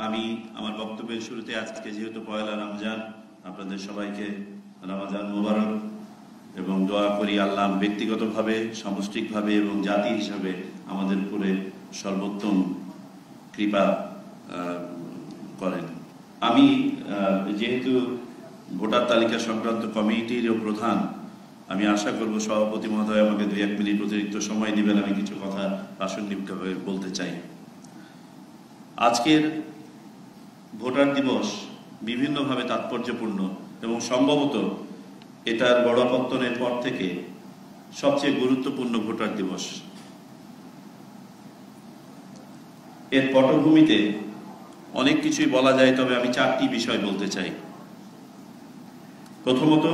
আমি আমার বক্তব্যের শুরুতে আজকে যেহেতু পয়লা রমজান, আপনাদের সবাইকে রমজান মোবারক এবং দোয়া করি আল্লাহ ব্যক্তিগতভাবে, সামষ্টিকভাবে এবং জাতি হিসাবে আমাদের উপরে সর্বোত্তম কৃপা করেন। আমি যেহেতু ভোটার তালিকা সংক্রান্ত কমিটিরও প্রধান, আমি আশা করব সভাপতি মহোদয় আমাকে 2-1 মিনিট অতিরিক্ত সময় দিবেন। আমি কিছু কথা প্রাসঙ্গিকভাবে বলতে চাই। আজকের ভোটার দিবস বিভিন্নভাবে তাৎপর্যপূর্ণ এবং সম্ভবত এটার গণপত্তনের পর থেকে সবচেয়ে গুরুত্বপূর্ণ ভোটার দিবস। এর পটভূমিতে অনেক কিছুই বলা যায়, তবে আমি 4টি বিষয় বলতে চাই। প্রথমত,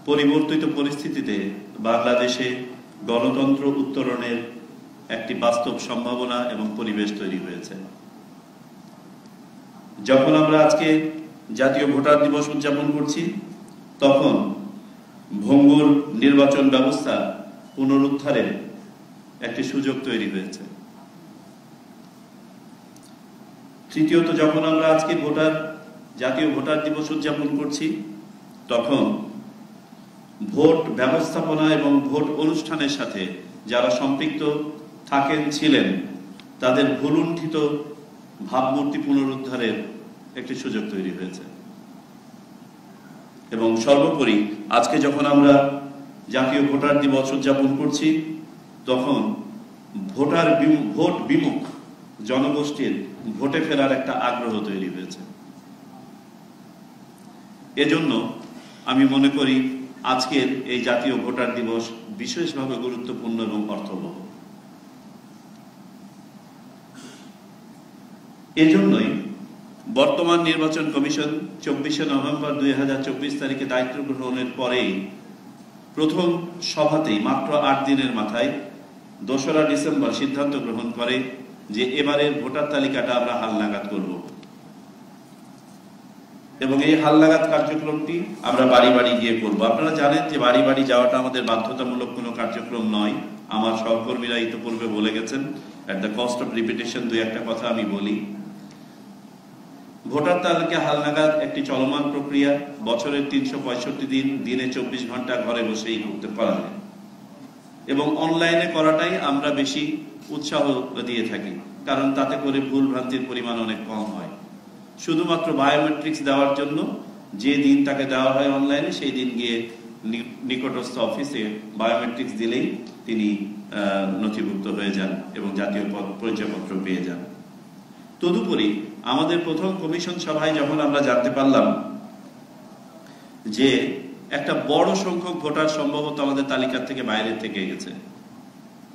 পরিবর্তিত পরিস্থিতিতে বাংলাদেশে গণতন্ত্র উত্তরণের একটি বাস্তব সম্ভাবনা এবং পরিবেশ তৈরি হয়েছে। যখন আমরা আজকে জাতীয় ভোটার দিবস উদযাপন করছি, তখন ভঙ্গুর নির্বাচন ব্যবস্থা পুনরুদ্ধারের একটি সুযোগ তৈরি হয়েছে। তৃতীয়ত, যখন আমরা আজকে জাতীয় ভোটার দিবস উদযাপন করছি, তখন ভোট ব্যবস্থাপনা এবং ভোট অনুষ্ঠানের সাথে যারা সম্পৃক্ত ছিলেন তাদের ভুলুণ্ঠিত ভাবমূর্তি পুনরুদ্ধারের একটি সুযোগ তৈরি হয়েছে। এবং সর্বোপরি আজকে যখন আমরা জাতীয় ভোটার দিবস উদযাপন করছি, তখন ভোট বিমুখ জনগোষ্ঠীর ভোটে ফেরার একটা আগ্রহ তৈরি হয়েছে। এজন্য আমি মনে করি আজকের এই জাতীয় ভোটার দিবস বিশেষভাবে গুরুত্বপূর্ণ এবং অর্থবহ। এজন্যই বর্তমান নির্বাচন কমিশন 24শে নভেম্বর 2024 তারিখে দায়িত্ব গ্রহণের পরেই প্রথম সভাতেই মাত্র 8 দিনের মাথায় 2রা ডিসেম্বর সিদ্ধান্ত গ্রহণ করে যে এবারের ভোটার তালিকাটা আমরা হালনাগাদ করব। এবং এই হালনাগাদ কার্যক্রমটি আমরা বাড়ি বাড়ি গিয়ে করব। আপনারা জানেন যে বাড়ি বাড়ি যাওয়াটা আমাদের বাধ্যতামূলক কোনো কার্যক্রম নয়। আমার সহকর্মীরা ইতিপূর্বে বলে গেছেন। At the cost of repetition 2-1টা কথা আমি বলি। ভোটার তালিকা হালনাগাদ একটি চলমান প্রক্রিয়া। বছরের 365 দিন, দিনে 24 ঘন্টা ঘরে বসেই করতে পারা যায় এবং অনলাইনে করাটাই আমরা বেশি উৎসাহ দিয়ে থাকি, কারণ তাতে করে ভুল ভ্রান্তির পরিমাণ অনেক কম হয়। শুধুমাত্র বায়োমেট্রিক্স দেওয়ার জন্য যে দিন তাকে দেওয়া হয় অনলাইনে, সেই দিন গিয়ে নিকটস্থ অফিসে বায়োমেট্রিক্স দিলেই তিনি নথিভুক্ত হয়ে যান এবং জাতীয় পরিচয়পত্র পেয়ে যান। তদুপরি আমাদের প্রথম কমিশন সভায় যখন আমরা জানতে পারলাম যে একটা বড় সংখ্যক ভোটার সম্ভবত আমাদের তালিকা থেকে বাইরে থেকে গেছে,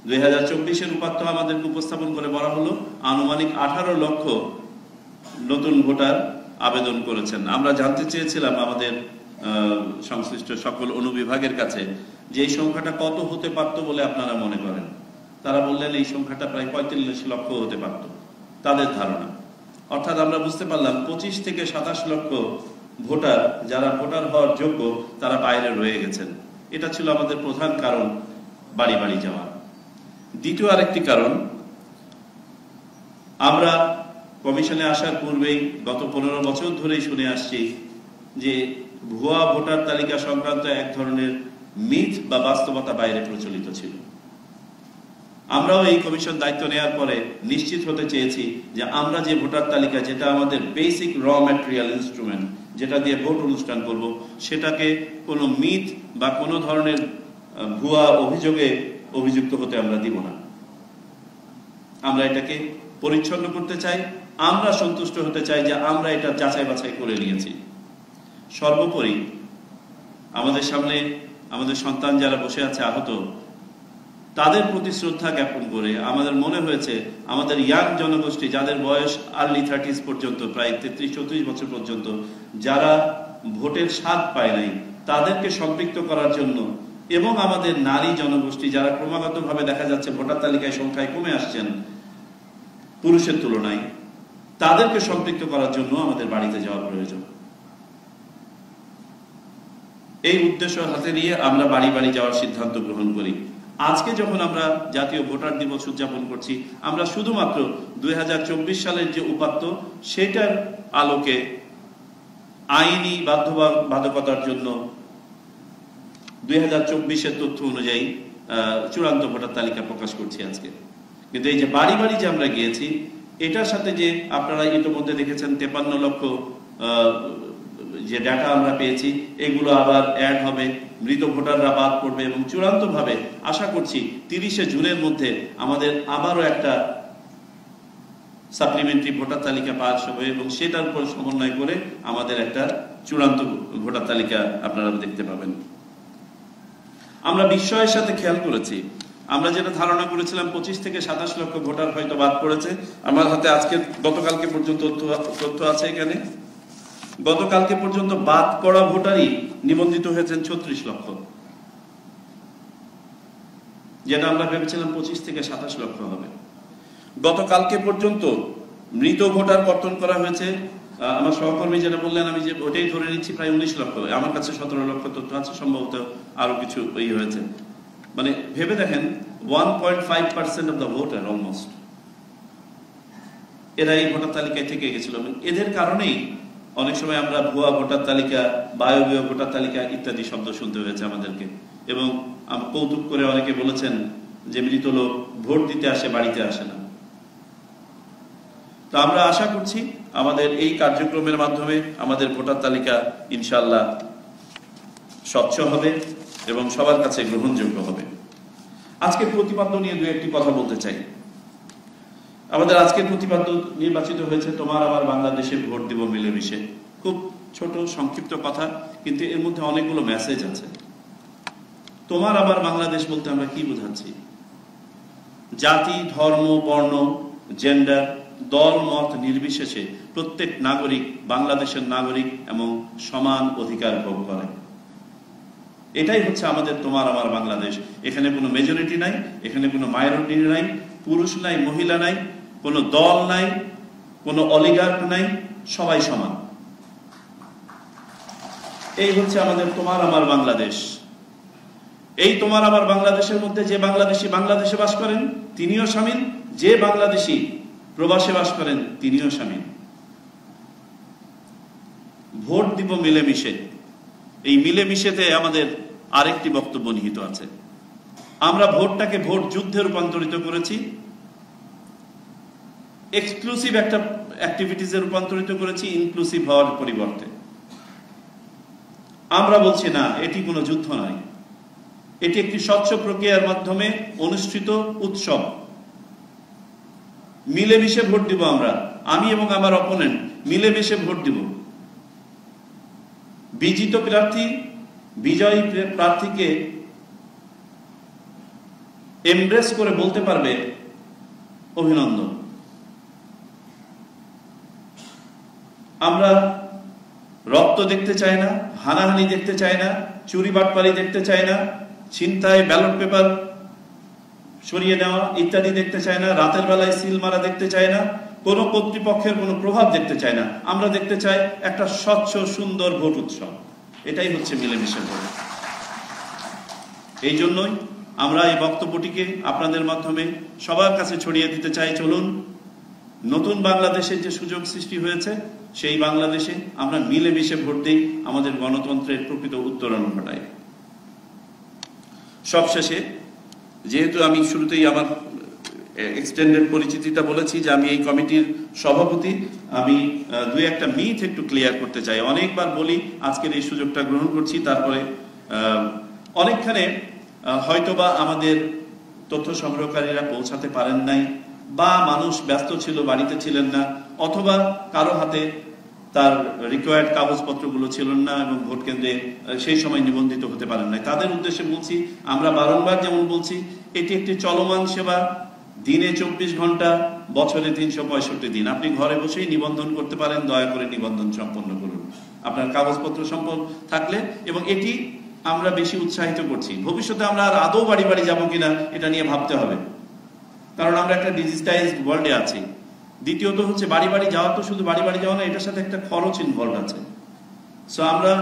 2024-এর উপাত্ত আমাদেরকে উপস্থাপন করে বলা হলো আনুমানিক 18 লক্ষ নতুন ভোটার আবেদন করেছেন। আমরা জানতে চেয়েছিলাম আমাদের সংশ্লিষ্ট সকল অনুবিভাগের কাছে যে এই সংখ্যাটা কত হতে পারত বলে আপনারা মনে করেন। তারা বললেন এই সংখ্যাটা প্রায় 45 লক্ষ হতে পারত তাদের ধারণা। অর্থাৎ আমরা বুঝতে পারলাম 25 থেকে 27 লক্ষ ভোটার যারা ভোটার হওয়ার যোগ্য তারা বাইরে রয়ে গেছেন। এটা ছিল আমাদের প্রধান কারণ বাড়ি বাড়ি যাওয়া। দ্বিতীয় আরেকটি কারণ, আমরা কমিশনে আসার পূর্বেই গত 15 বছর ধরেই শুনে আসছি যে ভুয়া ভোটার তালিকা সংক্রান্ত এক ধরনের মিথ বা বাস্তবতা বাইরে প্রচলিত ছিল। আমরাও এই কমিশন দায়িত্ব নেওয়ার পরে নিশ্চিত হতে চেয়েছি যে আমরা যে ভোটার তালিকা, যেটা আমাদের বেসিক র ম্যাটেরিয়াল ইনস্ট্রুমেন্ট, যেটা দিয়ে ভোট অনুষ্ঠান করব, সেটাকে কোনো মিথ বা কোনো ধরনের ভুয়া অভিযোগে অভিযুক্ত হতে আমরা দিব না। আমরা এটাকে পরিচ্ছন্ন করতে চাই। আমরা সন্তুষ্ট হতে চাই যে আমরা এটা যাচাই বাছাই করে নিয়েছি। সর্বোপরি আমাদের সামনে আমাদের সন্তান যারা বসে আছে আহত, তাদের প্রতি শ্রদ্ধা জ্ঞাপন করে আমাদের মনে হয়েছে আমাদের ইয়াং জনগোষ্ঠী, যাদের বয়স আর্লি 30s পর্যন্ত, প্রায় 33-34 বছর পর্যন্ত, যারা ভোটের স্বাদ পায় নাই, তাদেরকে সম্পৃক্ত করার জন্য, এবং আমাদের নারী জনগোষ্ঠী যারা ক্রমাগতভাবে দেখা যাচ্ছে ভোটার তালিকায় সংখ্যায় কমে আসছেন পুরুষের তুলনায়, তাদেরকে সম্পৃক্ত করার জন্য আমাদের বাড়িতে যাওয়া প্রয়োজন। এই উদ্দেশ্য হাতে নিয়ে আমরা বাড়ি বাড়ি যাওয়ার সিদ্ধান্ত গ্রহণ করি। আজকে যখন আমরা জাতীয় ভোটার দিবস উদযাপন করছি, আমরা শুধুমাত্র 2024 সালের যে উপাত্ত সেটার আলোকে আইনি বাধ্যবাধকতার জন্য 2024-এর তথ্য অনুযায়ী চূড়ান্ত ভোটার তালিকা প্রকাশ করছি আজকে। কিন্তু এই যে বাড়ি বাড়ি যে আমরা গিয়েছি, এটার সাথে যে আপনারা ইতিমধ্যে দেখেছেন 53 লক্ষ যে ডাটা আমরা পেয়েছি, এগুলো আবার অ্যাড হবে, মৃত ভোটাররা বাদ পড়বে এবং চূড়ান্তভাবে আশা করছি 30শে জুনের মধ্যে আমাদের আবারও একটা সাপ্লিমেন্টারি ভোটার তালিকা পাস হবে এবং সেটার উপর সমন্বয় করে আমাদের একটা চূড়ান্ত ভোটার তালিকা আপনারা দেখতে পাবেন। আমরা বিস্ময়ের সাথে খেয়াল করেছি, আমরা যেটা ধারণা করেছিলাম 25 থেকে 27 লক্ষ ভোটার হয়তো বাদ পড়েছে, আমার হাতে আজকে গতকালকে পর্যন্ত তথ্য আছে এখানে, গতকালকে পর্যন্ত বাদ পড়া ভোটারই নিবন্ধিত হয়েছেন 36 লক্ষ, যেটা আমরা ভেবেছিলাম 25 থেকে 27 লক্ষ হবে। গতকালকে পর্যন্ত মৃত ভোটার কর্তন করা হয়েছে, আমার সহকর্মী যেটা বললেন আমি যে ওটাই ধরে নিচ্ছি, প্রায় 19 লক্ষ। আমার কাছে 17 লক্ষ তথ্য আছে, সম্ভবত আরো কিছু হয়েছে। মানে ভেবে দেখেন 1.5% অফ দ্য ভোটার অলমোস্ট এরা এই ভোটার তালিকায় থেকে গেছিল। এদের কারণেই অনেক সময় আমরা ভুয়া ভোটার তালিকা, বায়বীয় ভোটার তালিকা ইত্যাদি শব্দ শুনতে হয়েছে আমাদেরকে। এবং কৌতুক করে অনেকে বলেছেন যে মৃত লোক ভোট দিতে আসে, বাড়িতে আসে না। তো আমরা আশা করছি আমাদের এই কার্যক্রমের মাধ্যমে আমাদের ভোটার তালিকা ইনশাআল্লাহ স্বচ্ছ হবে এবং সবার কাছে গ্রহণযোগ্য হবে। আজকের প্রতিপাদ্য নিয়ে দু একটি কথা বলতে চাই। আমাদের আজকের প্রতিপাদ্য নির্বাচিত হয়েছে তোমার আমার বাংলাদেশে ভোট দিব মিলেমিশে। খুব ছোট সংক্ষিপ্ত কথা, কিন্তু এর মধ্যে অনেকগুলো মেসেজ আছে। তোমার আবার বাংলাদেশ বলতে আমরা কি বোঝাচ্ছি? জাতি, ধর্ম, বর্ণ, জেন্ডার, দল মত নির্বিশেষে প্রত্যেক নাগরিক বাংলাদেশের নাগরিক এবং সমান অধিকার ভোগ করে। এটাই হচ্ছে আমাদের তোমার আমার বাংলাদেশ। এখানে কোনো মেজরিটি নাই, এখানে কোনো মাইনরিটি নাই, পুরুষ নাই, মহিলা নাই, কোনো দল নাই, কোনো অলিগার্ক নাই, সবাই সমান। এই হচ্ছে আমাদের তোমার আমার বাংলাদেশ। এই তোমার আমার বাংলাদেশের মধ্যে যে বাংলাদেশি বাংলাদেশে বাস করেন তিনিও শামিল, যে বাংলাদেশি প্রবাসে বাস করেন তিনিও শামিল। ভোট দিব মিলেমিশে, এই মিলেমিশেতে আমাদের আরেকটি বক্তব্য নিহিত আছে। আমরা ভোটটাকে ভোট যুদ্ধে রূপান্তরিত করেছি, এক্সক্লুসিভ একটা অ্যাক্টিভিটিসে রূপান্তরিত করেছি ইনক্লুসিভ হওয়ার পরিবর্তে। আমরা বলছি না, এটি কোনো যুদ্ধ নয়, এটি একটি স্বচ্ছ প্রক্রিয়ার মাধ্যমে অনুষ্ঠিত উৎসব। মিলেমিশে ভোট দিব আমরা, আমি এবং আমার অপোনেন্ট মিলেমিশে ভোট দিব। বিজিত প্রার্থী বিজয়ী প্রার্থীকে এমব্রেস করে বলতে পারবে অভিনন্দন। আমরা রক্ত দেখতে চাই না, হানাহানি দেখতে চাই না, চুরি বাটপারি দেখতে চাই না, ছিনতাই, ব্যালট পেপার সরিয়ে নেওয়া ইত্যাদি দেখতে চাই না, রাতের বেলায় সিল মারা দেখতে চাই না, কোনো কর্তৃপক্ষের কোনো প্রভাব দেখতে চাই না। আমরা দেখতে চাই একটা স্বচ্ছ সুন্দর ভোট উৎসব। এটাই হচ্ছে মিলেমিশে ভোট। এই জন্যই আমরা এই বক্তব্যটিকে আপনাদের মাধ্যমে সবার কাছে ছড়িয়ে দিতে চাই। চলুন নতুন বাংলাদেশের যে সুযোগ সৃষ্টি হয়েছে সেই বাংলাদেশে আমরা মিলেমিশে ভোট দিই, আমাদের গণতন্ত্রের প্রকৃত উত্তরণ ঘটাই। সবশেষে, যেহেতু আমি শুরুতেই আমার এক্সটেন্ডেড পরিচিতিটা বলেছি যে আমি এই কমিটির সভাপতি, আমি দুই একটা মিথ একটু ক্লিয়ার করতে চাই। অনেকবার বলি, আজকের এই সুযোগটা গ্রহণ করছি। তারপরে অনেকখানে হয়তোবা আমাদের তথ্য সংগ্রহকারীরা পৌঁছাতে পারেন নাই, বা মানুষ ব্যস্ত ছিল, বাড়িতে ছিলেন না, অথবা কারো হাতে তার রিকোয়ার্ড কাগজপত্রগুলো ছিল না এবং ভোট কেন্দ্রে সেই সময় নিবন্ধিত হতে পারেন নাই। তাদের উদ্দেশ্যে বলছি, আমরা বারংবার যেমন বলছি, এটি একটি চলমান সেবা। দিনে 24 ঘন্টা, বছরে 365 দিন আপনি ঘরে বসেই নিবন্ধন করতে পারেন। দয়া করে নিবন্ধন সম্পন্ন করুন আপনার কাগজপত্র সম্পন্ন থাকলে। এবং এটি আমরা বেশি উৎসাহিত করছি। ভবিষ্যতে আমরা আর আদৌ বাড়ি বাড়ি যাবো কিনা এটা নিয়ে ভাবতে হবে, কারণ আমরা একটা ডিজিটাইজড ওয়ার্ল্ডে আছি। দ্বিতীয়ত হচ্ছে, বাড়ি বাড়ি যাওয়া তো শুধু বাড়ি বাড়ি যাওয়া না, এটার সাথে একটা খরচ ইনভলভ আছে। সো আমরা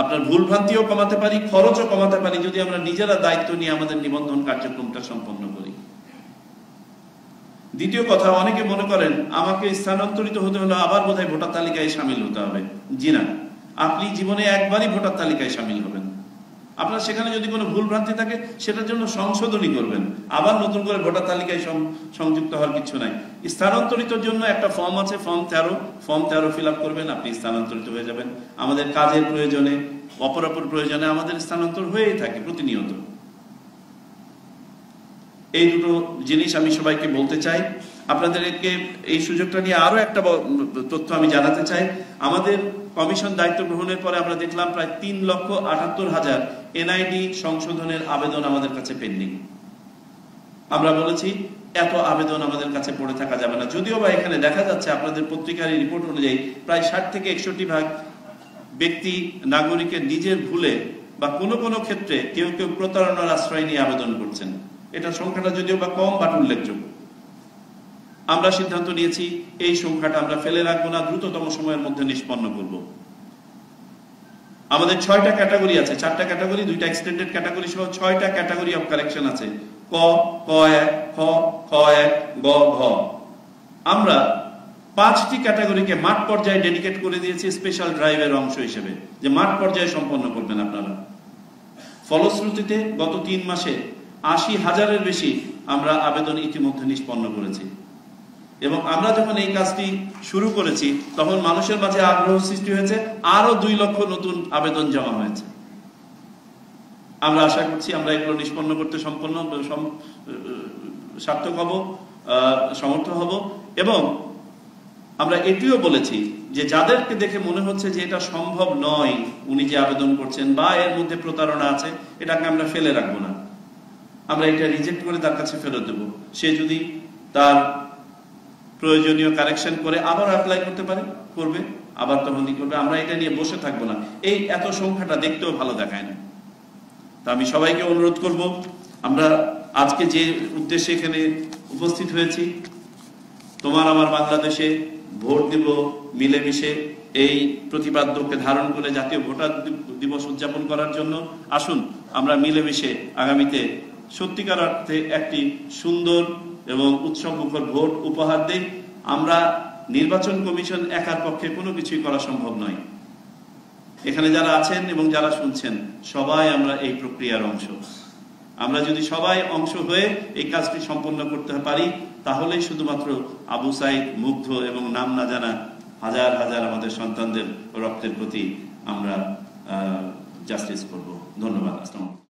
আপনার ভুলভ্রান্তিও কমাতে পারি, খরচও কমাতে পারি যদি আমরা নিজেরা দায়িত্ব নিয়ে আমাদের নিবন্ধন কার্যক্রমটা সম্পন্ন করি। দ্বিতীয় কথা, অনেকে মনে করেন আমাকে স্থানান্তরিত হতে হলে আবার বোধহয় ভোটার তালিকায় সামিল হতে হবে। জি না, আপনি জীবনে একবারই ভোটার তালিকায় সামিল হবেন। আপনার সেখানে যদি কোনো ভুল ভ্রান্তি থাকে সেটার জন্য সংশোধনী করবেন, আবার নতুন করে ভোটার তালিকায় সংযুক্ত হওয়ার কিছু নাই। স্থানান্তরিতর জন্য একটা ফর্ম আছে, ফর্ম 13 ফিল আপ করবেন, আপনি স্থানান্তরিত হয়ে যাবেন। আমাদের কাজের প্রয়োজনে, অপরাপর প্রয়োজনে আমাদের স্থানান্তর হয়েই থাকে প্রতিনিয়ত। এই দুটো জিনিস আমি সবাইকে বলতে চাই। আপনাদেরকে এই সুযোগটা নিয়ে আরো একটা তথ্য আমি জানাতে চাই। আমাদের কমিশন দায়িত্ব গ্রহণের পরে আমরা দেখলাম প্রায় 3,78,000 এনআইডি সংশোধনের আবেদন আমাদের কাছে পেন্ডিং। আমরা বলেছি এত আবেদন আমাদের কাছে পড়ে থাকা যাবে না। যদিও বা এখানে দেখা যাচ্ছে আপনাদের পত্রিকার রিপোর্ট অনুযায়ী প্রায় 60 থেকে 61% ব্যক্তি নাগরিকের নিজের ভুলে বা কোনো কোনো ক্ষেত্রে কেউ কেউ প্রতারণার আশ্রয় নিয়ে আবেদন করছেন। এটা সংখ্যাটা যদিও বা কম বাট উল্লেখযোগ্য। আমরা সিদ্ধান্ত নিয়েছি এই সংখ্যাটা আমরা ফেলে রাখবো না, দ্রুততম সময়ের মধ্যে নিষ্পন্ন করব। আমাদের 6টা ক্যাটাগরি আছে, 4টা ক্যাটাগরি, 2টা এক্সটেন্ডেড ক্যাটাগরি সহ 6টা ক্যাটাগরি অফ কারেকশন আছে। ক, ক1, খ, খ1, গ, ঘ। আমরা 5টি ক্যাটাগরিকে মাঠ পর্যায়ে ডেডিকেট করে দিয়েছি স্পেশাল ড্রাইভের অংশ হিসেবে, যে মাঠ পর্যায়ে সম্পন্ন করবেন আপনারা। ফলশ্রুতিতে গত 3 মাসে 80,000-এর বেশি আমরা আবেদন ইতিমধ্যে নিষ্পন্ন করেছি। এবং আমরা যখন এই কাজটি শুরু করেছি তখন মানুষের মাঝে আগ্রহ সৃষ্টি হয়েছে, আরো 2 লক্ষ নতুন আবেদন জমা হয়েছে। আমরা আশা করছি আমরা এগুলো নিষ্পন্ন করতে সার্থক হব, সমর্থ হব। এবং আমরা এটিও বলেছি যে যাদেরকে দেখে মনে হচ্ছে যে এটা সম্ভব নয়, উনি যে আবেদন করছেন বা এর মধ্যে প্রতারণা আছে, এটাকে আমরা ফেলে রাখবো না। আমরা এটা রিজেক্ট করে তার কাছে ফেরত দেব। সে যদি তার প্রয়োজনীয় কারেকশন করে আবার অ্যাপ্লাই করতে পারে, করবে, আবার তখনই করবে। আমরা এটা নিয়ে বসে থাকবো না। এই এত সংখ্যাটা দেখতেও ভালো দেখায় না। তা আমি সবাইকে অনুরোধ করব, আমরা আজকে যে উদ্দেশ্যে এখানে উপস্থিত হয়েছি, তোমার আমার বাংলাদেশে ভোট দিব মিলেমিশে, এই প্রতিপাদ্যকে ধারণ করে জাতীয় ভোটার দিবস উদযাপন করার জন্য আসুন আমরা মিলেমিশে আগামীতে সত্যিকার অর্থে একটি সুন্দর এবং উৎসবমুখর ভোট উপহার দেই। আমরা নির্বাচন কমিশন একার পক্ষে কোনো কিছুই করা সম্ভব নয়। এখানে যারা আছেন এবং যারা শুনছেন সবাই আমরা এই প্রক্রিয়ার অংশ। আমরা যদি সবাই অংশ হয়ে এই কাজটি সম্পন্ন করতে পারি তাহলেই শুধুমাত্র আবু সাইদ, মুগ্ধ এবং নাম না জানা হাজার হাজার আমাদের সন্তানদের রক্তের প্রতি আমরা জাস্টিস করব। ধন্যবাদ। আসসালামু আলাইকুম।